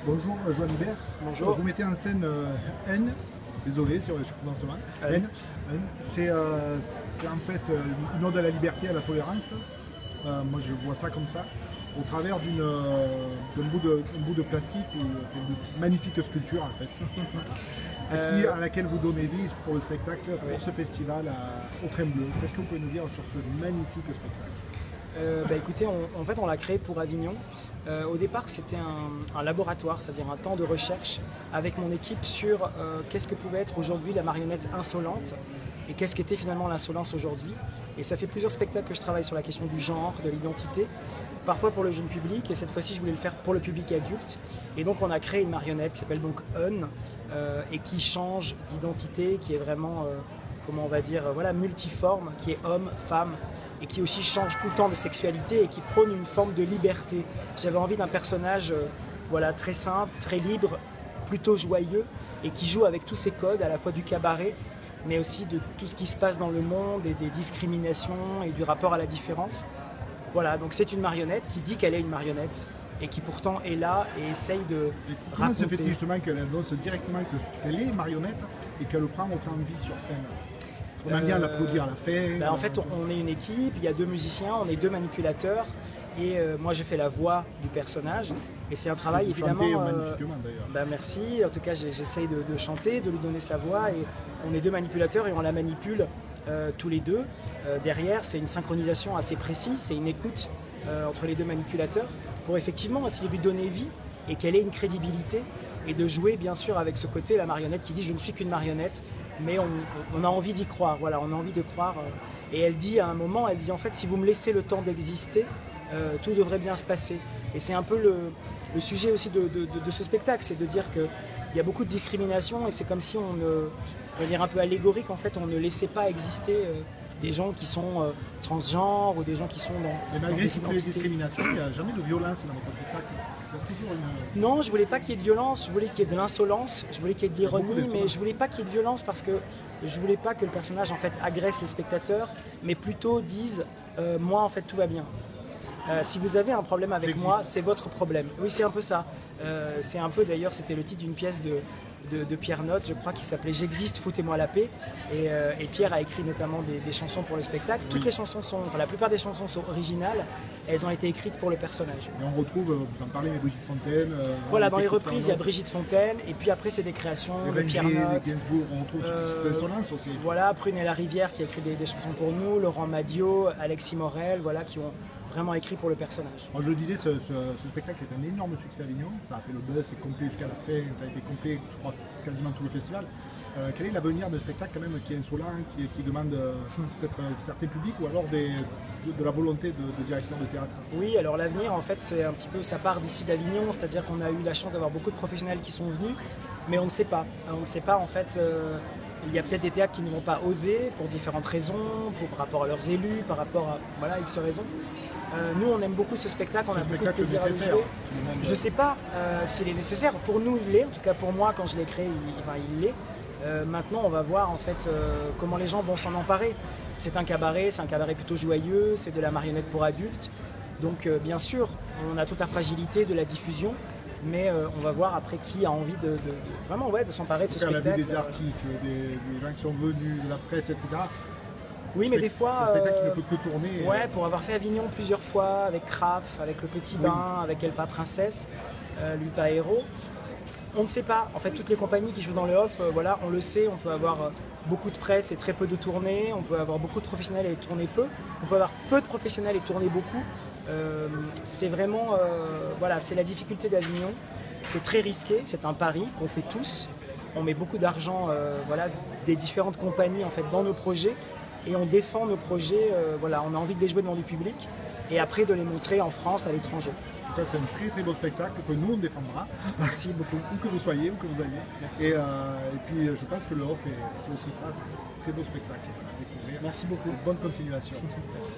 Bonjour Joan Hubert. Bonjour. Vous mettez en scène N, désolé si je prononce mal. N. C'est en fait une ode à la liberté, à la tolérance. Moi je vois ça comme ça. Au travers d'un bout de plastique, une magnifique sculpture en fait. À laquelle vous donnez vie pour le spectacle, pour ce festival au Train Bleu. Qu'est-ce que vous pouvez nous dire sur ce magnifique spectacle? Écoutez, en fait on l'a créé pour Avignon. Au départ c'était un laboratoire, c'est-à-dire un temps de recherche avec mon équipe sur qu'est-ce que pouvait être aujourd'hui la marionnette insolente et qu'est-ce qu'était finalement l'insolence aujourd'hui. Et ça fait plusieurs spectacles que je travaille sur la question du genre, de l'identité, parfois pour le jeune public, et cette fois-ci je voulais le faire pour le public adulte. Et donc on a créé une marionnette qui s'appelle donc Un, et qui change d'identité, qui est vraiment, comment on va dire, voilà, multiforme, qui est homme, femme, et qui aussi change tout le temps de sexualité et qui prône une forme de liberté. J'avais envie d'un personnage voilà, très simple, très libre, plutôt joyeux, et qui joue avec tous ces codes, à la fois du cabaret, mais aussi de tout ce qui se passe dans le monde et des discriminations et du rapport à la différence. Voilà, donc c'est une marionnette qui dit qu'elle est une marionnette et qui pourtant est là et essaye de Comment raconter. se fait-il justement qu'elle annonce directement qu'elle est marionnette et qu'elle prend autant de vie sur scène? On aime bien l'applaudir à la fin. En fait, on est une équipe, il y a 2 musiciens, on est 2 manipulateurs et moi je fais la voix du personnage. Et c'est un travail vous évidemment. chantez magnifiquement d'ailleurs. Merci, en tout cas j'essaye de chanter, de lui donner sa voix et on est 2 manipulateurs et on la manipule tous les deux. Derrière, c'est une synchronisation assez précise, c'est une écoute entre les 2 manipulateurs pour effectivement essayer de lui donner vie et qu'elle ait une crédibilité et de jouer bien sûr avec ce côté, la marionnette qui dit je ne suis qu'une marionnette, mais on a envie d'y croire, voilà, on a envie de croire. Et elle dit à un moment, elle dit en fait si vous me laissez le temps d'exister, tout devrait bien se passer. Et c'est un peu le sujet aussi de ce spectacle, c'est de dire qu'il y a beaucoup de discrimination et c'est comme si on va dire un peu allégorique, en fait, on ne laissait pas exister des gens qui sont transgenres ou des gens qui sont Et dans malgré des toutes les identités. discriminations, il n'y a jamais de violence dans votre spectacle. Il y a toujours une... Non, je voulais pas qu'il y ait de violence, je voulais qu'il y ait de l'insolence, je voulais qu'il y ait de Beaucoup l'ironie, d'insolence. mais je voulais pas qu'il y ait de violence parce que je voulais pas que le personnage en fait agresse les spectateurs, mais plutôt dise moi en fait tout va bien. Si vous avez un problème avec J'existe. moi, c'est votre problème. Oui, c'est un peu ça. C'est un peu d'ailleurs, c'était le titre d'une pièce de Pierre Notte, je crois, qui s'appelait J'existe, foutez-moi la paix. Et Pierre a écrit notamment des chansons pour le spectacle. Toutes les chansons sont, enfin la plupart des chansons sont originales. Elles ont été écrites pour le personnage. Et on retrouve, vous en parlez, mais Brigitte Fontaine. Voilà, dans les Écoute reprises, il y a Arnaud, Brigitte Fontaine, et puis après, c'est des créations de Ringier, Pierre Notte. Gainsbourg, on retrouve cette insolence aussi. Voilà, Prunella Rivière qui a écrit des chansons pour nous, Laurent Madiot, Alexis Morel, voilà, qui ont vraiment écrit pour le personnage. Moi, je le disais, ce spectacle est un énorme succès à Avignon. Ça a fait le buzz, c'est complet jusqu'à la fin, ça a été complet, je crois, quasiment tout le festival. Quel est l'avenir d'un spectacle quand même qui est insolent, qui demande peut-être certains publics ou alors de la volonté de directeur de théâtre? Oui, alors l'avenir, en fait, c'est un petit peu, ça part d'ici d'Avignon, c'est-à-dire qu'on a eu la chance d'avoir beaucoup de professionnels qui sont venus, mais on ne sait pas. On ne sait pas, en fait, il y a peut-être des théâtres qui ne vont pas oser pour différentes raisons, par rapport à leurs élus, par rapport à, voilà, X raisons. Nous, on aime beaucoup ce spectacle, on a beaucoup de plaisir à le jouer. Je ne sais pas s'il est nécessaire. Pour nous, il l'est. En tout cas, pour moi, quand je l'ai créé, il l'est. Maintenant, on va voir en fait comment les gens vont s'en emparer. C'est un cabaret plutôt joyeux, c'est de la marionnette pour adultes. Donc, bien sûr, on a toute la fragilité de la diffusion, mais on va voir après qui a envie de vraiment de s'emparer de ce On a spectacle. vu des articles, des gens qui sont venus, de la presse, etc. Oui, mais des fois, un spectacle qui ne peut que tourner. ouais, pour avoir fait Avignon plusieurs fois, avec Kraft, avec Le Petit Bain, avec Elpa Princesse, Lupa Héros, on ne sait pas. En fait, toutes les compagnies qui jouent dans le off, voilà, on le sait, on peut avoir beaucoup de presse et très peu de tournées, on peut avoir beaucoup de professionnels et tourner peu, on peut avoir peu de professionnels et tourner beaucoup. C'est vraiment, voilà, c'est la difficulté d'Avignon. C'est très risqué, c'est un pari qu'on fait tous. On met beaucoup d'argent, voilà, des différentes compagnies en fait dans nos projets. Et on défend nos projets, voilà, on a envie de les jouer devant du public et après de les montrer en France, à l'étranger. En tout cas, c'est un très très beau spectacle que nous on défendra. Merci beaucoup. Où que vous soyez, où que vous alliez. Merci. Et puis je pense que le off, c'est aussi ça, c'est un très beau spectacle à découvrir. Merci beaucoup. Bonne continuation. Merci.